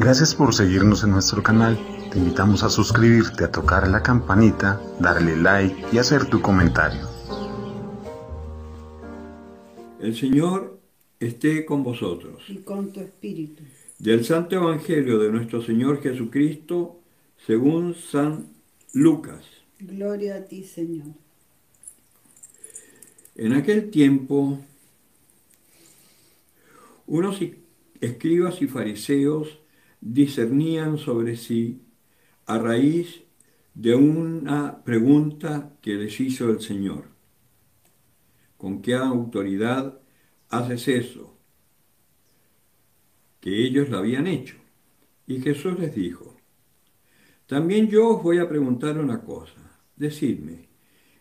Gracias por seguirnos en nuestro canal. Te invitamos a suscribirte, a tocar la campanita, darle like y hacer tu comentario. El Señor esté con vosotros. Y con tu espíritu. Del Santo Evangelio de nuestro Señor Jesucristo, según San Lucas. Gloria a ti, Señor. En aquel tiempo, unos escribas y fariseos discernían sobre sí a raíz de una pregunta que les hizo el Señor. ¿Con qué autoridad haces eso? Que ellos la habían hecho. Y Jesús les dijo: también yo os voy a preguntar una cosa. Decidme,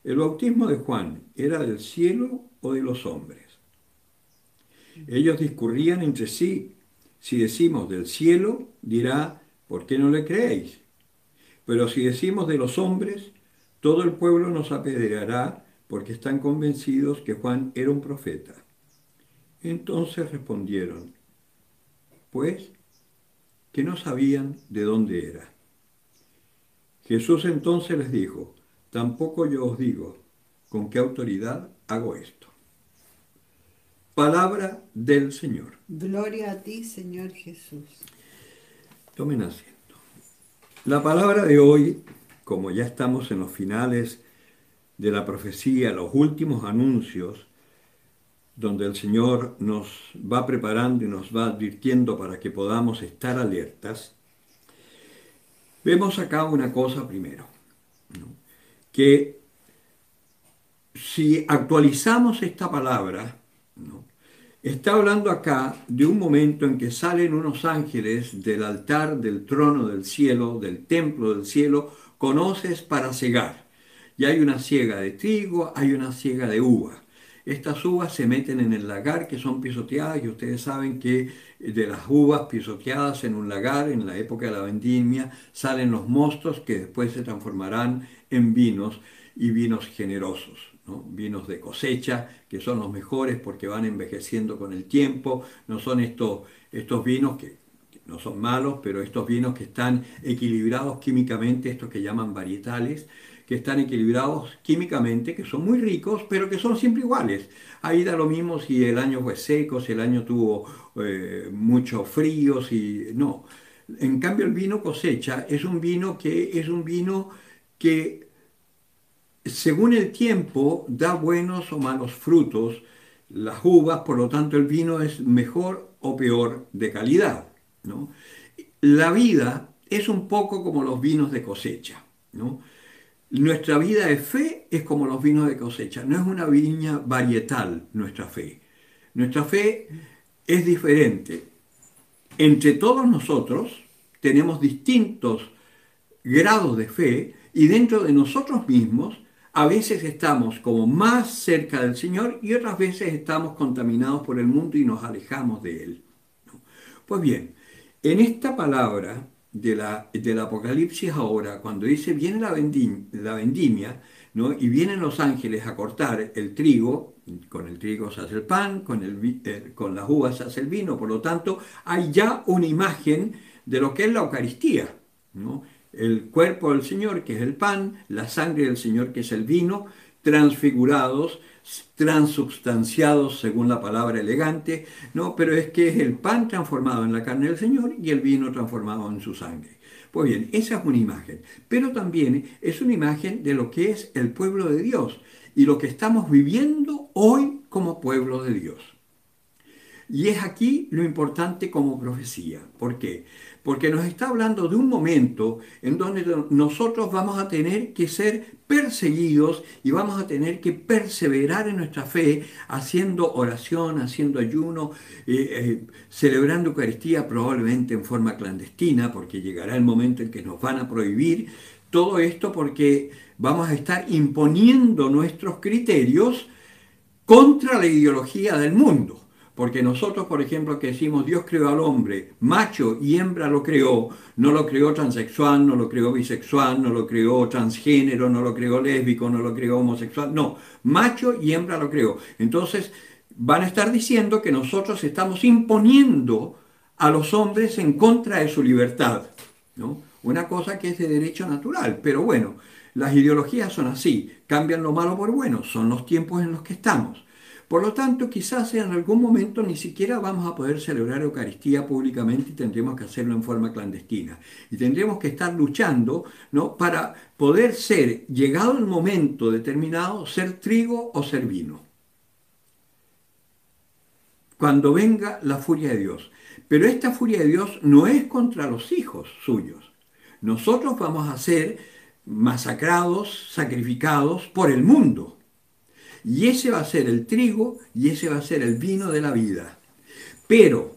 ¿el bautismo de Juan era del cielo o de los hombres? Ellos discurrían entre sí. Si decimos del cielo, dirá: ¿por qué no le creéis? Pero si decimos de los hombres, todo el pueblo nos apedreará porque están convencidos que Juan era un profeta. Entonces respondieron, pues, que no sabían de dónde era. Jesús entonces les dijo: tampoco yo os digo con qué autoridad hago esto. Palabra del Señor. Gloria a ti, Señor Jesús. Tomen asiento. La palabra de hoy, como ya estamos en los finales de la profecía, los últimos anuncios, donde el Señor nos va preparando y nos va advirtiendo para que podamos estar alertas, vemos acá una cosa primero, ¿no? Que si actualizamos esta palabra, ¿no? Está hablando acá de un momento en que salen unos ángeles del altar, del trono del cielo, del templo del cielo, con hoces para cegar. Y hay una siega de trigo, hay una siega de uva. Estas uvas se meten en el lagar, que son pisoteadas, y ustedes saben que de las uvas pisoteadas en un lagar, en la época de la vendimia, salen los mostos que después se transformarán en vinos, y vinos generosos, ¿no? Vinos de cosecha, que son los mejores porque van envejeciendo con el tiempo. No son estos vinos que no son malos, pero estos vinos que están equilibrados químicamente, estos que llaman varietales, que están equilibrados químicamente, que son muy ricos, pero que son siempre iguales. Ahí da lo mismo si el año fue seco, si el año tuvo mucho frío, si no. En cambio, el vino cosecha es un vino que según el tiempo da buenos o malos frutos. Las uvas, por lo tanto, el vino es mejor o peor de calidad, ¿no? La vida es un poco como los vinos de cosecha, ¿no? Nuestra vida de fe es como los vinos de cosecha, no es una viña varietal nuestra fe. Nuestra fe es diferente. Entre todos nosotros tenemos distintos grados de fe y dentro de nosotros mismos a veces estamos como más cerca del Señor y otras veces estamos contaminados por el mundo y nos alejamos de Él, ¿no? Pues bien, en esta palabra del Apocalipsis ahora, cuando dice viene la vendimia, ¿no? Y vienen los ángeles a cortar el trigo, con el trigo se hace el pan, con las uvas se hace el vino, por lo tanto hay ya una imagen de lo que es la Eucaristía, ¿no? El cuerpo del Señor, que es el pan, la sangre del Señor, que es el vino, transfigurados, transubstanciados, según la palabra elegante, ¿no? Pero es que es el pan transformado en la carne del Señor y el vino transformado en su sangre. Pues bien, esa es una imagen, pero también es una imagen de lo que es el pueblo de Dios y lo que estamos viviendo hoy como pueblo de Dios. Y es aquí lo importante como profecía. ¿Por qué? Porque nos está hablando de un momento en donde nosotros vamos a tener que ser perseguidos y vamos a tener que perseverar en nuestra fe, haciendo oración, haciendo ayuno, celebrando Eucaristía probablemente en forma clandestina, porque llegará el momento en que nos van a prohibir todo esto, porque vamos a estar imponiendo nuestros criterios contra la ideología del mundo. Porque nosotros, por ejemplo, que decimos Dios creó al hombre, macho y hembra lo creó, no lo creó transexual, no lo creó bisexual, no lo creó transgénero, no lo creó lésbico, no lo creó homosexual, no, macho y hembra lo creó. Entonces van a estar diciendo que nosotros estamos imponiendo a los hombres en contra de su libertad, ¿no? Una cosa que es de derecho natural, pero bueno, las ideologías son así, cambian lo malo por bueno, son los tiempos en los que estamos. Por lo tanto, quizás en algún momento ni siquiera vamos a poder celebrar Eucaristía públicamente y tendremos que hacerlo en forma clandestina. Y tendremos que estar luchando, ¿no?, para poder ser, llegado el momento determinado, ser trigo o ser vino. Cuando venga la furia de Dios. Pero esta furia de Dios no es contra los hijos suyos. Nosotros vamos a ser masacrados, sacrificados por el mundo. Y ese va a ser el trigo y ese va a ser el vino de la vida. Pero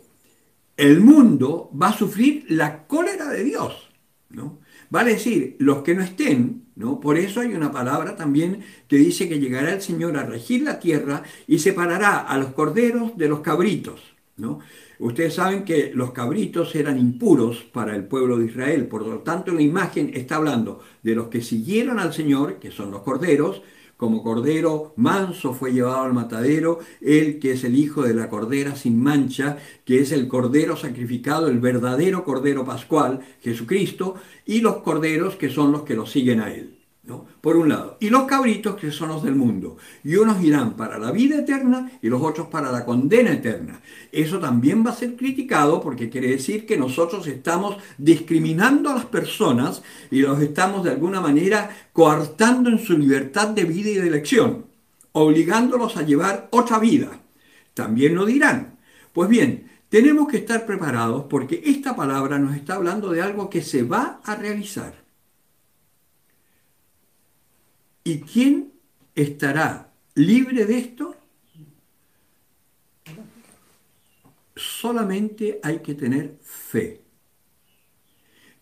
el mundo va a sufrir la cólera de Dios, ¿no? Vale decir, los que no estén, ¿no? Por eso hay una palabra también que dice que llegará el Señor a regir la tierra y separará a los corderos de los cabritos, ¿no? Ustedes saben que los cabritos eran impuros para el pueblo de Israel, por lo tanto la imagen está hablando de los que siguieron al Señor, que son los corderos. Como cordero manso fue llevado al matadero, él que es el hijo de la cordera sin mancha, que es el cordero sacrificado, el verdadero cordero pascual, Jesucristo, y los corderos que son los que lo siguen a él, ¿no? Por un lado. Y los cabritos que son los del mundo. Y unos irán para la vida eterna y los otros para la condena eterna. Eso también va a ser criticado porque quiere decir que nosotros estamos discriminando a las personas y los estamos de alguna manera coartando en su libertad de vida y de elección, obligándolos a llevar otra vida. También lo dirán. Pues bien, tenemos que estar preparados porque esta palabra nos está hablando de algo que se va a realizar. ¿Y quién estará libre de esto? Solamente hay que tener fe.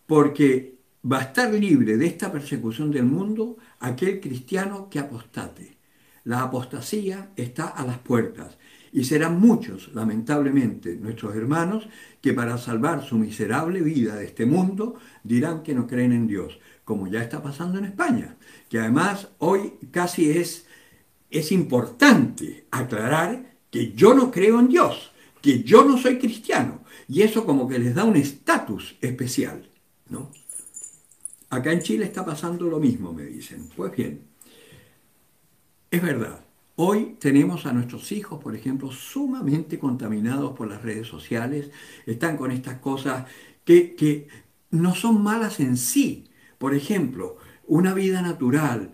Porque va a estar libre de esta persecución del mundo aquel cristiano que apostate. La apostasía está a las puertas y serán muchos, lamentablemente, nuestros hermanos que para salvar su miserable vida de este mundo dirán que no creen en Dios, como ya está pasando en España, que además hoy casi es importante aclarar que yo no creo en Dios, que yo no soy cristiano, y eso como que les da un estatus especial, ¿no? Acá en Chile está pasando lo mismo, me dicen. Pues bien, es verdad. Hoy tenemos a nuestros hijos, por ejemplo, sumamente contaminados por las redes sociales. Están con estas cosas que no son malas en sí. Por ejemplo, una vida natural,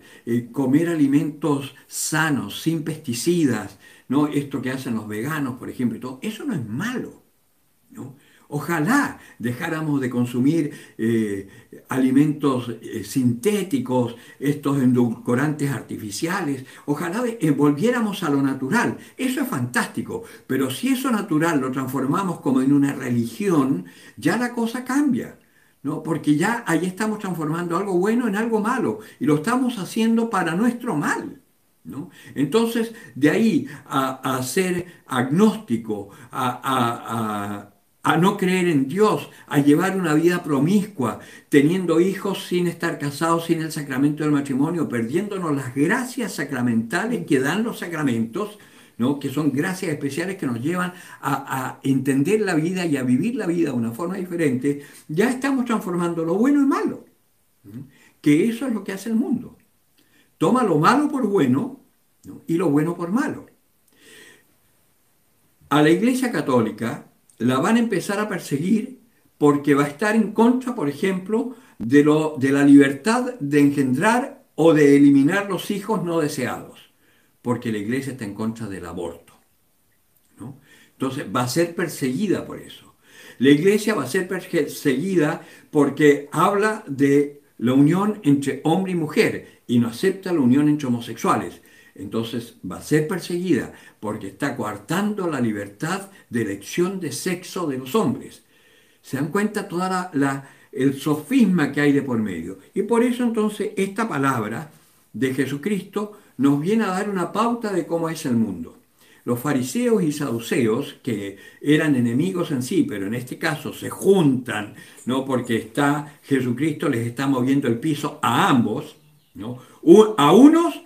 comer alimentos sanos, sin pesticidas, ¿no? Esto que hacen los veganos, por ejemplo, y todo, eso no es malo, ¿no? Ojalá dejáramos de consumir alimentos sintéticos, estos endulcorantes artificiales. Ojalá volviéramos a lo natural. Eso es fantástico. Pero si eso natural lo transformamos como en una religión, ya la cosa cambia, ¿no? Porque ya ahí estamos transformando algo bueno en algo malo. Y lo estamos haciendo para nuestro mal, ¿no? Entonces, de ahí a ser agnóstico, a no creer en Dios, a llevar una vida promiscua, teniendo hijos sin estar casados, sin el sacramento del matrimonio, perdiéndonos las gracias sacramentales que dan los sacramentos, ¿no? Que son gracias especiales que nos llevan a entender la vida y a vivir la vida de una forma diferente, ya estamos transformando lo bueno en malo, ¿no? Que eso es lo que hace el mundo. Toma lo malo por bueno, ¿no? Y lo bueno por malo. A la Iglesia Católica la van a empezar a perseguir porque va a estar en contra, por ejemplo, de la libertad de engendrar o de eliminar los hijos no deseados, porque la Iglesia está en contra del aborto, ¿no? Entonces va a ser perseguida por eso. La Iglesia va a ser perseguida porque habla de la unión entre hombre y mujer y no acepta la unión entre homosexuales. Entonces va a ser perseguida porque está coartando la libertad de elección de sexo de los hombres. ¿Se dan cuenta todo el sofisma que hay de por medio? Y por eso entonces esta palabra de Jesucristo nos viene a dar una pauta de cómo es el mundo. Los fariseos y saduceos, que eran enemigos en sí, pero en este caso se juntan, ¿no? Porque está Jesucristo les está moviendo el piso a ambos, ¿no? A unos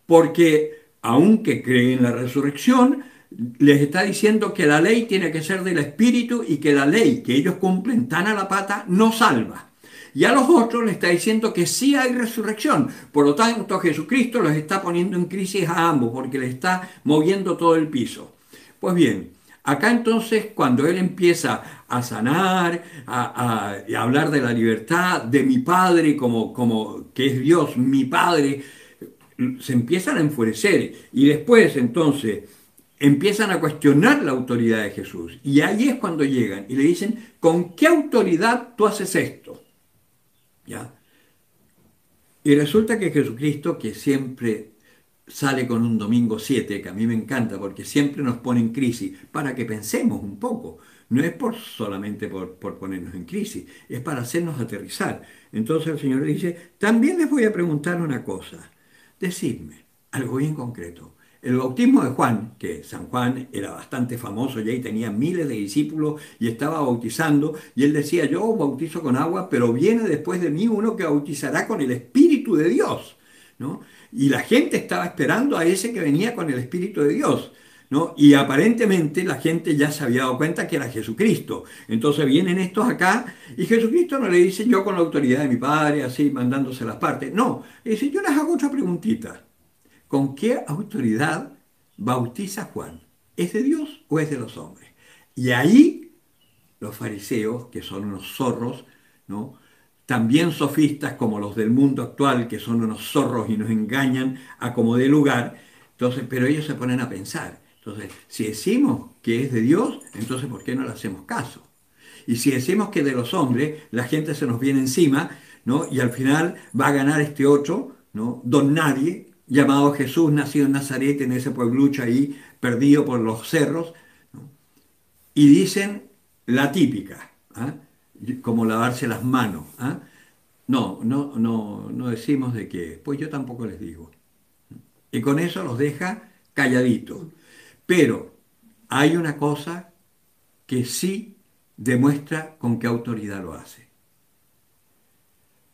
porque, aunque creen en la resurrección, les está diciendo que la ley tiene que ser del Espíritu y que la ley que ellos cumplen tan a la pata no salva. Y a los otros les está diciendo que sí hay resurrección. Por lo tanto, Jesucristo los está poniendo en crisis a ambos porque les está moviendo todo el piso. Pues bien, acá entonces cuando él empieza a sanar, a hablar de la libertad, de mi Padre como que es Dios, mi Padre, se empiezan a enfurecer y después entonces empiezan a cuestionar la autoridad de Jesús. Y ahí es cuando llegan y le dicen, ¿con qué autoridad tú haces esto? ¿Ya? Y resulta que Jesucristo, que siempre sale con un domingo 7, que a mí me encanta porque siempre nos pone en crisis, para que pensemos un poco. No es solamente por ponernos en crisis, es para hacernos aterrizar. Entonces el Señor dice, también les voy a preguntar una cosa. Decidme algo bien concreto. El bautismo de Juan, que San Juan era bastante famoso ya y tenía miles de discípulos y estaba bautizando, y él decía, yo os bautizo con agua, pero viene después de mí uno que bautizará con el Espíritu de Dios, ¿no? Y la gente estaba esperando a ese que venía con el Espíritu de Dios, ¿no? Y aparentemente la gente ya se había dado cuenta que era Jesucristo. Entonces vienen estos acá y Jesucristo no le dice yo con la autoridad de mi Padre, así mandándose las partes. No, le dice yo les hago otra preguntita. ¿Con qué autoridad bautiza Juan? ¿Es de Dios o es de los hombres? Y ahí los fariseos, que son unos zorros, ¿no? También sofistas como los del mundo actual, que son unos zorros y nos engañan a como dé lugar, entonces, pero ellos se ponen a pensar. Entonces, si decimos que es de Dios, entonces ¿por qué no le hacemos caso? Y si decimos que de los hombres, la gente se nos viene encima, ¿no? Y al final va a ganar este otro, ¿no? Don Nadie, llamado Jesús, nacido en Nazaret, en ese pueblucho ahí, perdido por los cerros, ¿no? Y dicen la típica, ¿ah? Como lavarse las manos, ¿ah? No decimos de qué, pues yo tampoco les digo. Y con eso los deja calladitos. Pero hay una cosa que sí demuestra con qué autoridad lo hace.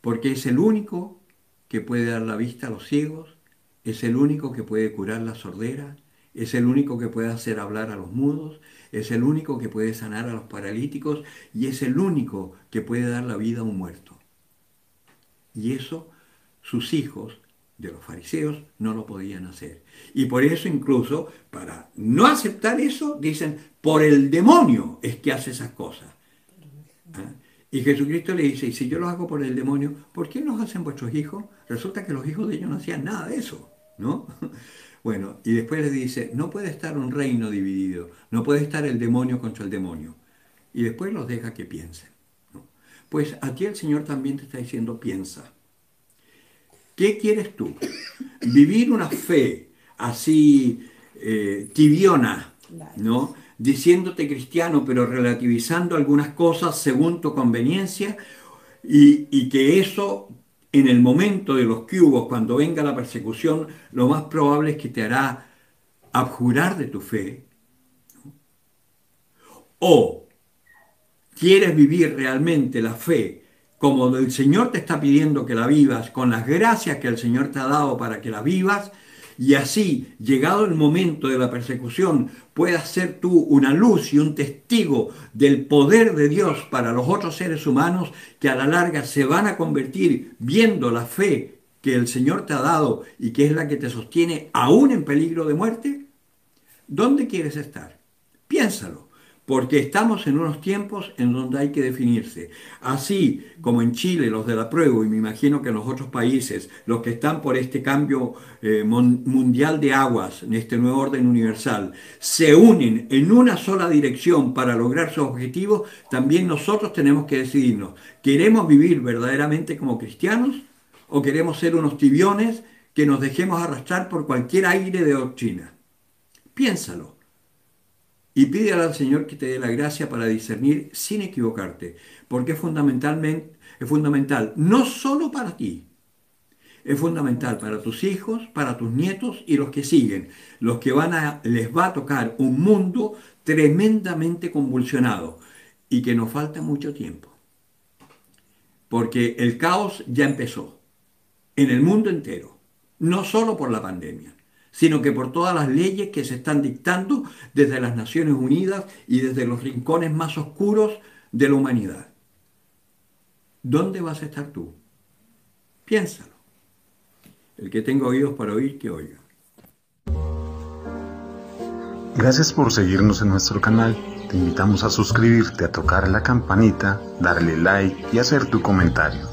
Porque es el único que puede dar la vista a los ciegos, es el único que puede curar la sordera, es el único que puede hacer hablar a los mudos, es el único que puede sanar a los paralíticos y es el único que puede dar la vida a un muerto. Y eso sus hijos de los fariseos no lo podían hacer. Y por eso incluso, para no aceptar eso, dicen, por el demonio es que hace esas cosas. ¿Ah? Y Jesucristo le dice, y si yo los hago por el demonio, ¿por qué los hacen vuestros hijos? Resulta que los hijos de ellos no hacían nada de eso, ¿no? Bueno, y después les dice, no puede estar un reino dividido, no puede estar el demonio contra el demonio. Y después los deja que piensen, ¿no? Pues aquí el Señor también te está diciendo, piensa. ¿Qué quieres tú? ¿Vivir una fe así tibiona, ¿no? Diciéndote cristiano, pero relativizando algunas cosas según tu conveniencia, y que eso, en el momento de los que hubo, cuando venga la persecución, lo más probable es que te hará abjurar de tu fe? ¿O quieres vivir realmente la fe como el Señor te está pidiendo que la vivas, con las gracias que el Señor te ha dado para que la vivas, y así, llegado el momento de la persecución, puedas ser tú una luz y un testigo del poder de Dios para los otros seres humanos que a la larga se van a convertir viendo la fe que el Señor te ha dado y que es la que te sostiene aún en peligro de muerte? ¿Dónde quieres estar? Piénsalo, porque estamos en unos tiempos en donde hay que definirse. Así como en Chile los de la prueba, y me imagino que en los otros países, los que están por este cambio mundial de aguas, en este nuevo orden universal, se unen en una sola dirección para lograr sus objetivos, también nosotros tenemos que decidirnos. ¿Queremos vivir verdaderamente como cristianos o queremos ser unos tibiones que nos dejemos arrastrar por cualquier aire de doctrina? Piénsalo. Y pídele al Señor que te dé la gracia para discernir sin equivocarte, porque es fundamental no solo para ti, es fundamental para tus hijos, para tus nietos y los que siguen, los que les va a tocar un mundo tremendamente convulsionado y que nos falta mucho tiempo, porque el caos ya empezó en el mundo entero, no solo por la pandemia, sino que por todas las leyes que se están dictando desde las Naciones Unidas y desde los rincones más oscuros de la humanidad. ¿Dónde vas a estar tú? Piénsalo. El que tenga oídos para oír, que oiga. Gracias por seguirnos en nuestro canal. Te invitamos a suscribirte, a tocar la campanita, darle like y hacer tu comentario.